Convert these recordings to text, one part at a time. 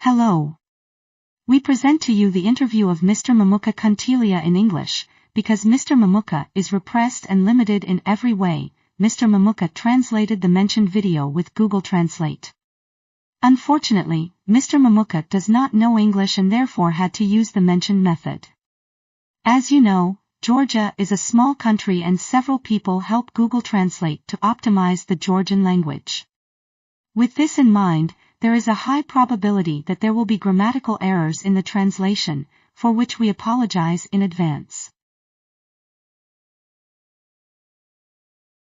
Hello. We present to you the interview of Mr. Mamuka Kuntilia in English, because Mr. Mamuka is repressed and limited in every way. Mr. Mamuka translated the mentioned video with Google Translate. Unfortunately, Mr. Mamuka does not know English and therefore had to use the mentioned method. As you know, Georgia is a small country and several people help Google Translate to optimize the Georgian language. With this in mind, there is a high probability that there will be grammatical errors in the translation, for which we apologize in advance.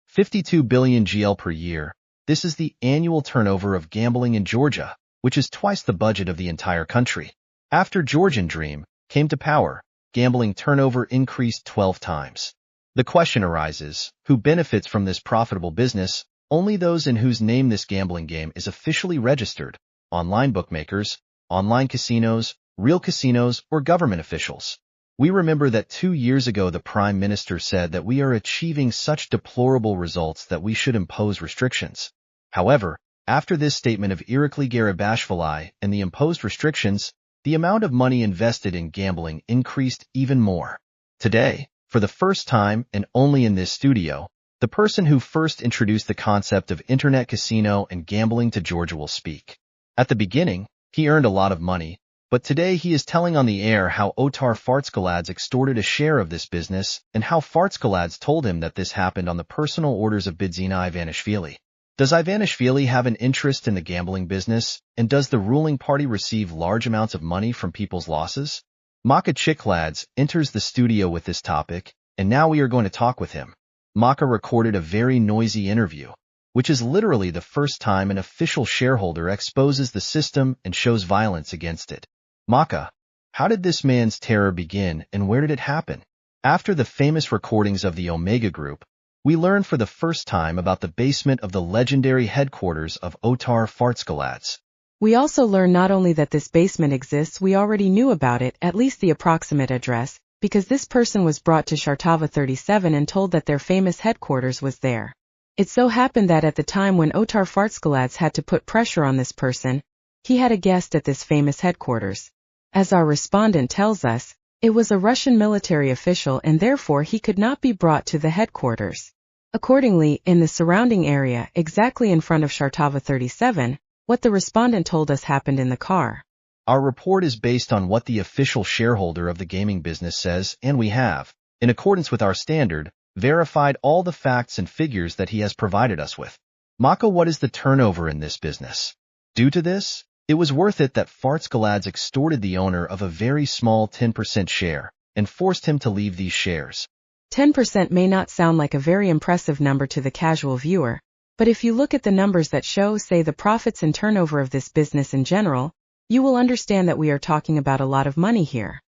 52 billion GL per year. This is the annual turnover of gambling in Georgia, which is twice the budget of the entire country. After Georgian Dream came to power, gambling turnover increased 12 times. The question arises, who benefits from this profitable business? Only those in whose name this gambling game is officially registered: online bookmakers, online casinos, real casinos, or government officials. We remember that 2 years ago the Prime Minister said that we are achieving such deplorable results that we should impose restrictions. However, after this statement of Irakli Garibashvili and the imposed restrictions, the amount of money invested in gambling increased even more. Today, for the first time and only in this studio, the person who first introduced the concept of internet casino and gambling to Georgia will speak. At the beginning, he earned a lot of money, but today he is telling on the air how Nodar Fartskaladze extorted a share of this business and how Fartskaladze told him that this happened on the personal orders of Bidzina Ivanishvili. Does Ivanishvili have an interest in the gambling business, and does the ruling party receive large amounts of money from people's losses? Maka Chikladze enters the studio with this topic, and now we are going to talk with him. Maka recorded a very noisy interview, which is literally the first time an official shareholder exposes the system and shows violence against it. Maka, how did this man's terror begin and where did it happen? After the famous recordings of the Omega Group, we learned for the first time about the basement of the legendary headquarters of Nodar Fartskaladze. We also learned not only that this basement exists, we already knew about it, at least the approximate address, because this person was brought to Shartava 37 and told that their famous headquarters was there. It so happened that at the time when Nodar Fartskaladze had to put pressure on this person, he had a guest at this famous headquarters. As our respondent tells us, it was a Russian military official and therefore he could not be brought to the headquarters. Accordingly, in the surrounding area, exactly in front of Shartava 37, what the respondent told us happened in the car. Our report is based on what the official shareholder of the gaming business says, and we have, in accordance with our standard, verified all the facts and figures that he has provided us with. Maka, what is the turnover in this business? Due to this, it was worth it that Fartskaladze extorted the owner of a very small 10% share and forced him to leave these shares. 10% may not sound like a very impressive number to the casual viewer, but if you look at the numbers that show, say, the profits and turnover of this business in general, you will understand that we are talking about a lot of money here.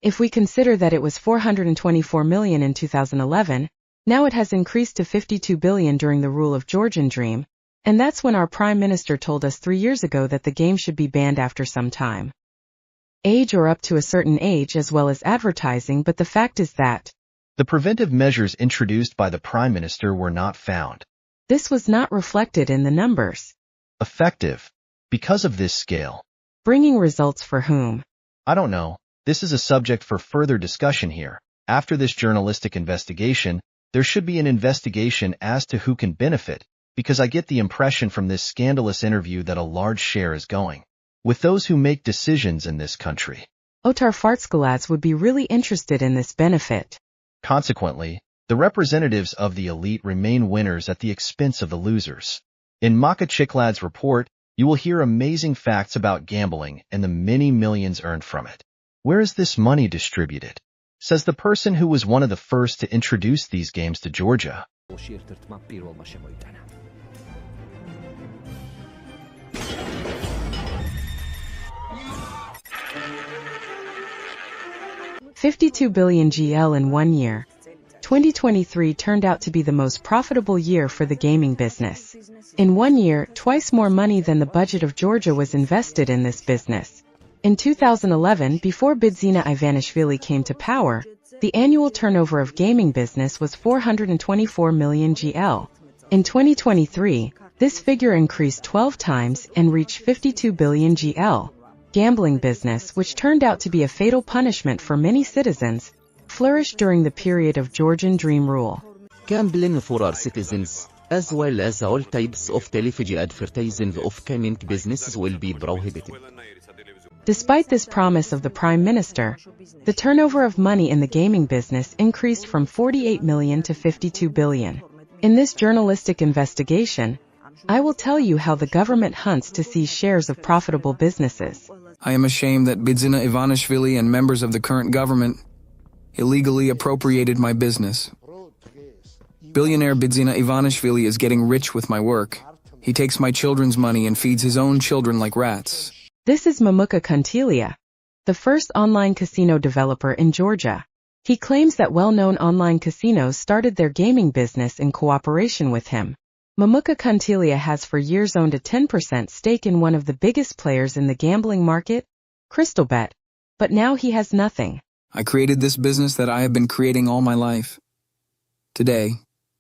If we consider that it was 424 million in 2011, now it has increased to 52 billion during the rule of Georgian Dream, and that's when our Prime Minister told us 3 years ago that the game should be banned after some time. Age or up to a certain age as well as advertising, but the fact is that the preventive measures introduced by the Prime Minister were not found. This was not reflected in the numbers. Effective. Because of this scale. Bringing results for whom? I don't know. This is a subject for further discussion here. After this journalistic investigation, there should be an investigation as to who can benefit, because I get the impression from this scandalous interview that a large share is going with those who make decisions in this country. Nodar Fartskaladze would be really interested in this benefit. Consequently, the representatives of the elite remain winners at the expense of the losers. In Maka Chikladze's report, you will hear amazing facts about gambling and the many millions earned from it. Where is this money distributed? Says the person who was one of the first to introduce these games to Georgia. $52 billion GL in 1 year. 2023 turned out to be the most profitable year for the gaming business. In 1 year, twice more money than the budget of Georgia was invested in this business. In 2011, before Bidzina Ivanishvili came to power, the annual turnover of gaming business was 424 million GL. In 2023, this figure increased 12 times and reached 52 billion GL. Gambling business, which turned out to be a fatal punishment for many citizens, flourished during the period of Georgian Dream rule. Gambling for our citizens, as well as all types of television advertising of gaming businesses will be prohibited. Despite this promise of the Prime Minister, the turnover of money in the gaming business increased from 48 million to 52 billion. In this journalistic investigation, I will tell you how the government hunts to seize shares of profitable businesses. I am ashamed that Bidzina Ivanishvili and members of the current government illegally appropriated my business. Billionaire Bidzina Ivanishvili is getting rich with my work. He takes my children's money and feeds his own children like rats. This is Mamuka Kantilia, the first online casino developer in Georgia. He claims that well-known online casinos started their gaming business in cooperation with him. Mamuka Kantilia has for years owned a 10% stake in one of the biggest players in the gambling market, Crystalbet, but now he has nothing. I created this business that I have been creating all my life. Today,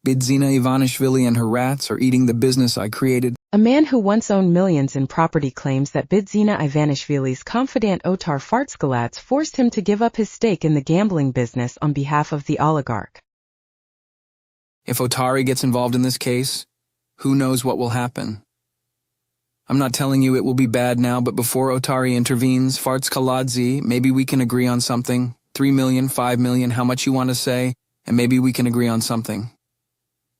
Bidzina Ivanishvili and her rats are eating the business I created. A man who once owned millions in property claims that Bidzina Ivanishvili's confidant Otar Fartskaladze forced him to give up his stake in the gambling business on behalf of the oligarch. If Otari gets involved in this case, who knows what will happen? I'm not telling you it will be bad now, but before Otari intervenes, Fartskaladze, maybe we can agree on something. 3 million, 5 million, how much you want to say, and maybe we can agree on something.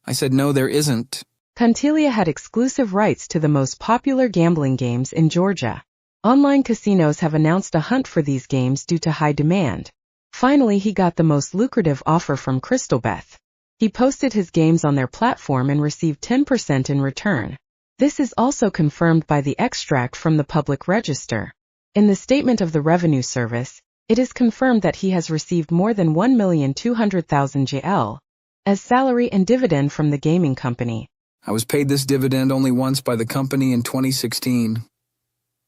I said no, there isn't. Kantilia had exclusive rights to the most popular gambling games in Georgia. Online casinos have announced a hunt for these games due to high demand. Finally, he got the most lucrative offer from Crystalbet. He posted his games on their platform and received 10% in return. This is also confirmed by the extract from the public register. In the statement of the Revenue Service, it is confirmed that he has received more than 1,200,000 GL as salary and dividend from the gaming company. I was paid this dividend only once by the company in 2016.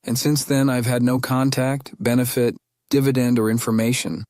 And since then, I've had no contact, benefit, dividend, or information.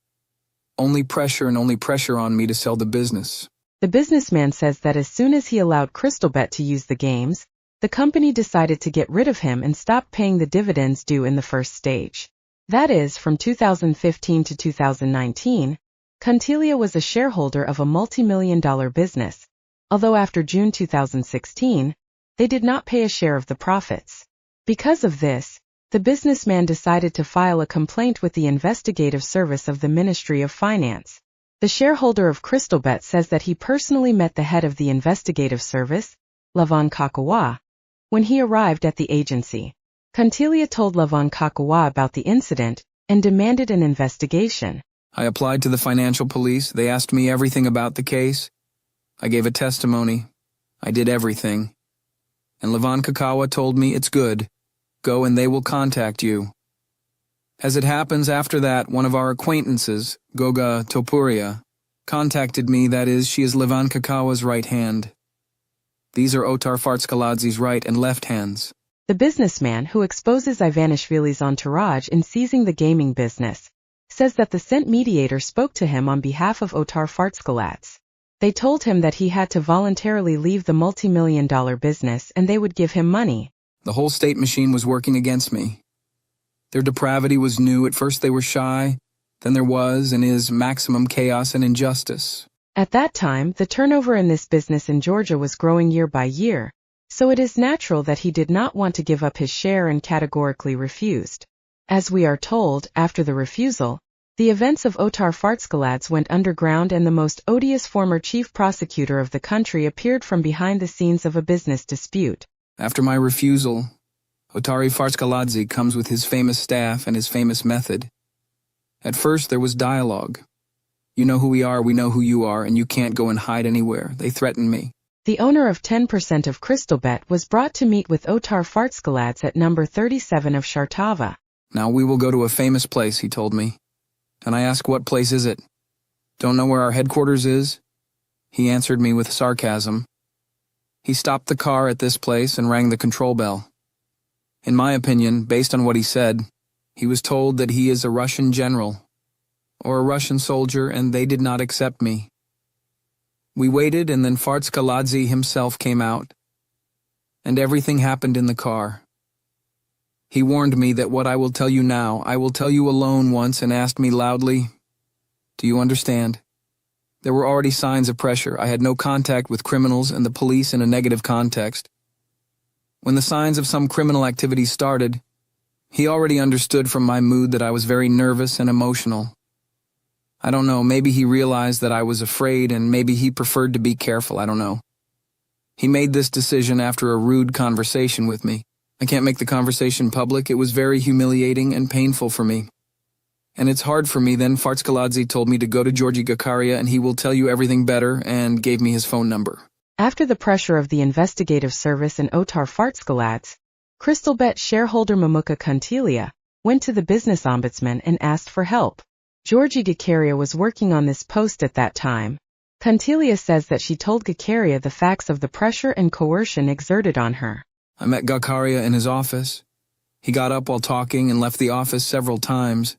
Only pressure and only pressure on me to sell the business. The businessman says that as soon as he allowed Crystalbet to use the games, the company decided to get rid of him and stop paying the dividends due in the first stage. That is, from 2015 to 2019, Kantilia was a shareholder of a multi-million-dollar business, although after June 2016, they did not pay a share of the profits. Because of this, the businessman decided to file a complaint with the investigative service of the Ministry of Finance. The shareholder of Crystalbet says that he personally met the head of the investigative service, Lavan Kakawa, when he arrived at the agency. Kantilia told Lavan Kakawa about the incident and demanded an investigation. I applied to the financial police. They asked me everything about the case. I gave a testimony. I did everything. And Lavan Kakawa told me it's good. Go and they will contact you. As it happens, after that, one of our acquaintances, Goga Topuria, contacted me. That is, she is Lavan Kakawa's right hand. These are Otar Fartskaladze's right and left hands. The businessman who exposes Ivanishvili's entourage in seizing the gaming business says that the sent mediator spoke to him on behalf of Otar Fartskaladze. They told him that he had to voluntarily leave the multi-million-dollar business and they would give him money. The whole state machine was working against me. Their depravity was new. At first they were shy, then there was and is maximum chaos and injustice. At that time, the turnover in this business in Georgia was growing year by year, so it is natural that he did not want to give up his share and categorically refused. As we are told, after the refusal, the events of Otar Fartskaladze went underground and the most odious former chief prosecutor of the country appeared from behind the scenes of a business dispute. After my refusal, Otari Fartskaladze comes with his famous staff and his famous method. At first there was dialogue. You know who we are, we know who you are, and you can't go and hide anywhere. They threatened me. The owner of 10% of Crystalbet was brought to meet with Otar Fartskaladze at number 37 of Shartava. Now we will go to a famous place, he told me. And I asked, what place is it? Don't know where our headquarters is? He answered me with sarcasm. He stopped the car at this place and rang the control bell. In my opinion, based on what he said, he was told that he is a Russian general or a Russian soldier, and they did not accept me. We waited, and then Meladze himself came out. And everything happened in the car. He warned me that what I will tell you now, I will tell you alone once, and asked me loudly, "Do you understand?" There were already signs of pressure. I had no contact with criminals and the police in a negative context. When the signs of some criminal activity started, he already understood from my mood that I was very nervous and emotional. I don't know, maybe he realized that I was afraid, and maybe he preferred to be careful, I don't know. He made this decision after a rude conversation with me. I can't make the conversation public. It was very humiliating and painful for me. And it's hard for me. Then Meladze told me to go to Georgi Gakaria and he will tell you everything better, and gave me his phone number. After the pressure of the investigative service and Otar Meladze, Crystalbet shareholder Mamuka Kantilia went to the business ombudsman and asked for help. Georgi Gakaria was working on this post at that time. Kantilia says that she told Gakaria the facts of the pressure and coercion exerted on her. I met Gakaria in his office. He got up while talking and left the office several times.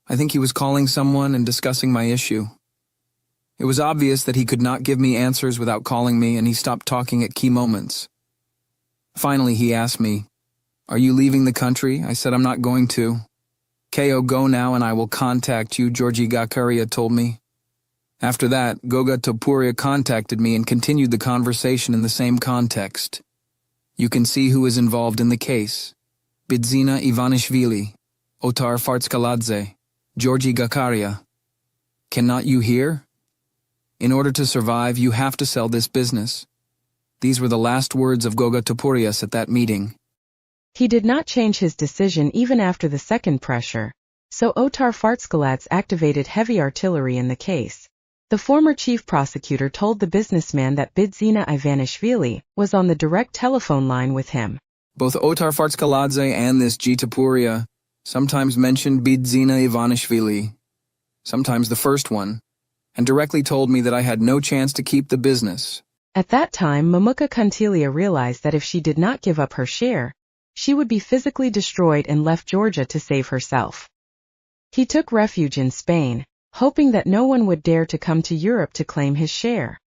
I think he was calling someone and discussing my issue. It was obvious that he could not give me answers without calling me, and he stopped talking at key moments. Finally, he asked me, "Are you leaving the country?" I said, "I'm not going to." "KO, go now and I will contact you," Georgi Gakaria told me. After that, Goga Topuria contacted me and continued the conversation in the same context. You can see who is involved in the case. Bidzina Ivanishvili, Otar Meladze, Georgi Gakaria. Cannot you hear? In order to survive, you have to sell this business. These were the last words of Goga Topurias at that meeting. He did not change his decision even after the second pressure, so Otar Meladze activated heavy artillery in the case. The former chief prosecutor told the businessman that Bidzina Ivanishvili was on the direct telephone line with him. Both Otar Meladze and this G. Topuria sometimes mentioned Bidzina Ivanishvili, sometimes the first one, and directly told me that I had no chance to keep the business. At that time, Mamuka Kantilia realized that if she did not give up her share, she would be physically destroyed and left Georgia to save herself. He took refuge in Spain, hoping that no one would dare to come to Europe to claim his share.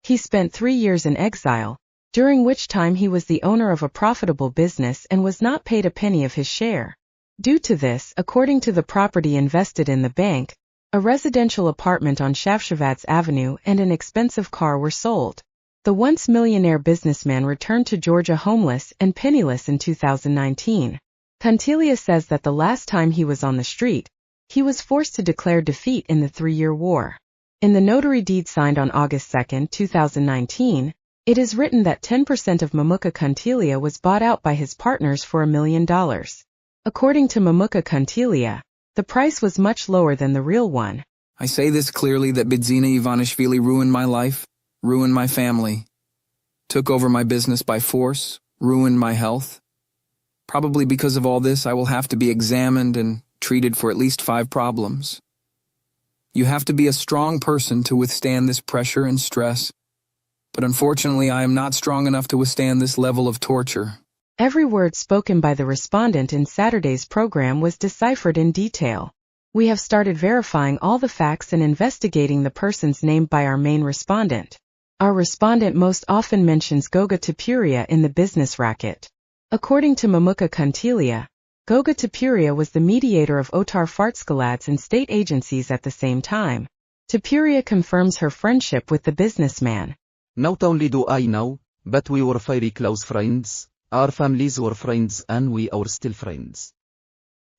He spent 3 years in exile, during which time he was the owner of a profitable business and was not paid a penny of his share. Due to this, according to the property invested in the bank, a residential apartment on Shavshavadze Avenue and an expensive car were sold. The once millionaire businessman returned to Georgia homeless and penniless in 2019. Kantilia says that the last time he was on the street, he was forced to declare defeat in the 3-year war. In the notary deed signed on August 2, 2019, it is written that 10% of Mamuka Kantilia was bought out by his partners for $1 million. According to Mamuka Kantilia, the price was much lower than the real one. I say this clearly that Bidzina Ivanishvili ruined my life, ruined my family, took over my business by force, ruined my health. Probably because of all this, I will have to be examined and treated for at least 5 problems. You have to be a strong person to withstand this pressure and stress, but unfortunately I am not strong enough to withstand this level of torture. Every word spoken by the respondent in Saturday's program was deciphered in detail. We have started verifying all the facts and investigating the persons named by our main respondent. Our respondent most often mentions Goga Topuria in the business racket. According to Mamuka Kantilia, Goga Topuria was the mediator of Otar Meladze and state agencies at the same time. Topuria confirms her friendship with the businessman. Not only do I know, but we were very close friends, our families were friends and we are still friends.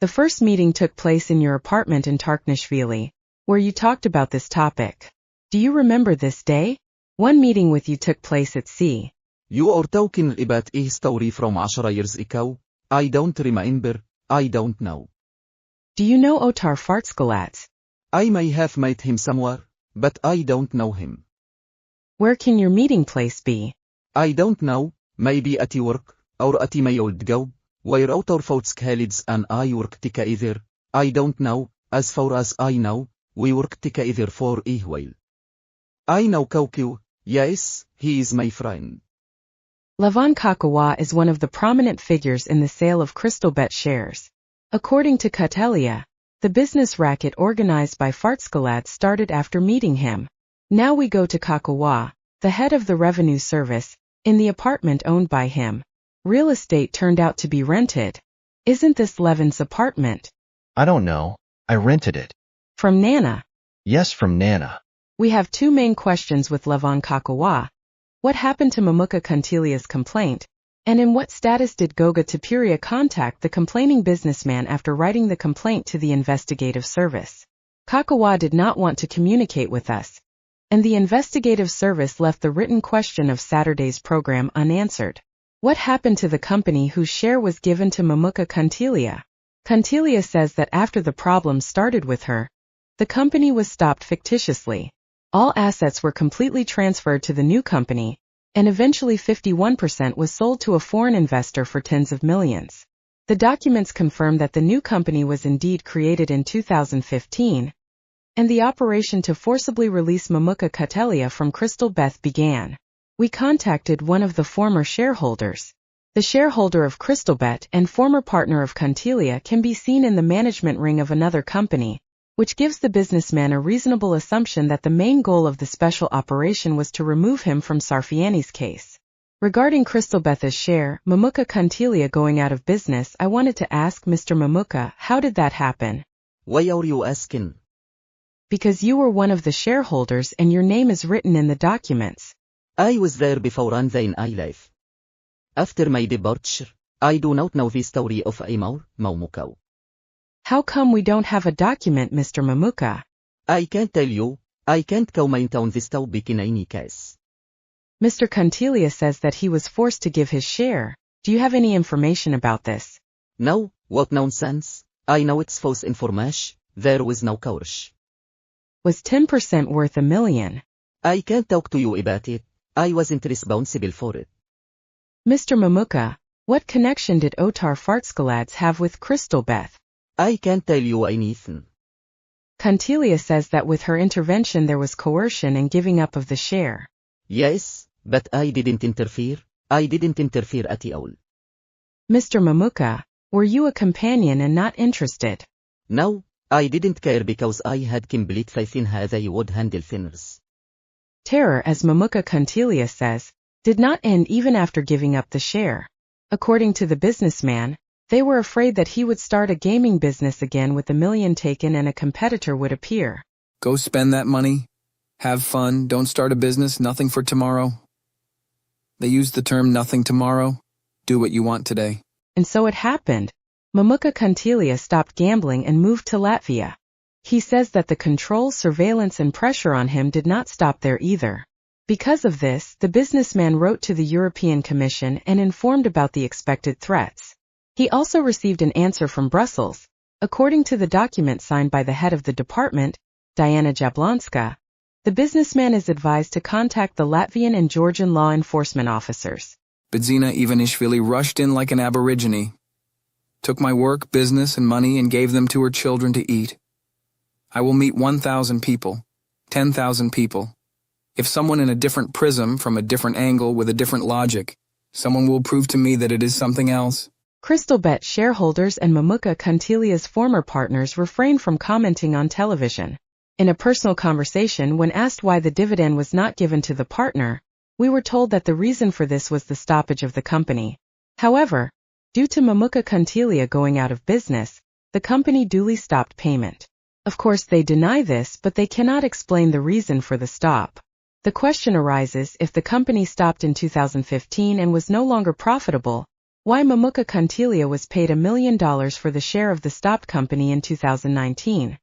The first meeting took place in your apartment in Tarknishvili, where you talked about this topic. Do you remember this day? One meeting with you took place at sea. You are talking about a story from 10 years ago? I don't remember, I don't know. Do you know Otar Meladze? I may have met him somewhere, but I don't know him. Where can your meeting place be? I don't know, maybe at work, or at my old job, where Otar Meladze and I worked together. I don't know, as far as I know, we worked together for a while. I know Kokyu, yes, he is my friend. Lavan Kakawa is one of the prominent figures in the sale of Crystalbet shares. According to Katelia, the business racket organized by Meladze started after meeting him. Now we go to Kakawa, the head of the revenue service, in the apartment owned by him. Real estate turned out to be rented. Isn't this Levin's apartment? I don't know. I rented it. From Nana. Yes, from Nana. We have two main questions with Levon Kakawa. What happened to Mamuka Kantilia's complaint? And in what status did Goga Tapuria contact the complaining businessman after writing the complaint to the investigative service? Kakawa did not want to communicate with us, and the investigative service left the written question of Saturday's program unanswered. What happened to the company whose share was given to Mamuka Kantilia? Kantilia says that after the problem started with her, the company was stopped fictitiously. All assets were completely transferred to the new company, and eventually 51% was sold to a foreign investor for tens of millions. The documents confirm that the new company was indeed created in 2015, and the operation to forcibly release Mamuka Katelia from Crystal Beth began. We contacted one of the former shareholders. The shareholder of Crystal Bet and former partner of Kantilia can be seen in the management ring of another company, which gives the businessman a reasonable assumption that the main goal of the special operation was to remove him from Sarfiani's case. Regarding Crystal Beth's share, Mamuka Kantilia going out of business, I wanted to ask Mr. Mamuka, how did that happen? Why are you asking? Because you were one of the shareholders and your name is written in the documents. I was there before and then I left. After my departure, I do not know the story of Amor, Mamuka. How come we don't have a document, Mr. Mamuka? I can't tell you. I can't comment on this topic in any case. Mr. Kantilia says that he was forced to give his share. Do you have any information about this? No, what nonsense. I know it's false information. There was no coercion. Was 10% worth $1 million? I can't talk to you about it. I wasn't responsible for it. Mr. Mamuka, what connection did Otar Fartskaladze have with Crystal Beth? I can't tell you anything. Kantilia says that with her intervention there was coercion and giving up of the share. Yes, but I didn't interfere. I didn't interfere at all. Mr. Mamuka, were you a companion and not interested? No, I didn't care because I had complete faith in how they would handle things. Terror, as Mamuka Kantilia says, did not end even after giving up the share. According to the businessman, they were afraid that he would start a gaming business again with $1 million taken and a competitor would appear. Go spend that money. Have fun. Don't start a business. Nothing for tomorrow. They use the term nothing tomorrow. Do what you want today. And so it happened. Mamuka Kantilia stopped gambling and moved to Latvia. He says that the control, surveillance and pressure on him did not stop there either. Because of this, the businessman wrote to the European Commission and informed about the expected threats. He also received an answer from Brussels. According to the document signed by the head of the department, Diana Jablonska, the businessman is advised to contact the Latvian and Georgian law enforcement officers. Bedzina Ivanishvili rushed in like an aborigine, took my work, business, and money and gave them to her children to eat. I will meet 1,000 people, 10,000 people. If someone in a different prism, from a different angle, with a different logic, someone will prove to me that it is something else. Crystal Bet shareholders and Mamuka Kantilia's former partners refrained from commenting on television. In a personal conversation, when asked why the dividend was not given to the partner, we were told that the reason for this was the stoppage of the company. However, due to Mamuka Kantilia going out of business, the company duly stopped payment. Of course they deny this, but they cannot explain the reason for the stop. The question arises, if the company stopped in 2015 and was no longer profitable, why Mamuka Kantilia was paid $1 million for the share of the stopped company in 2019.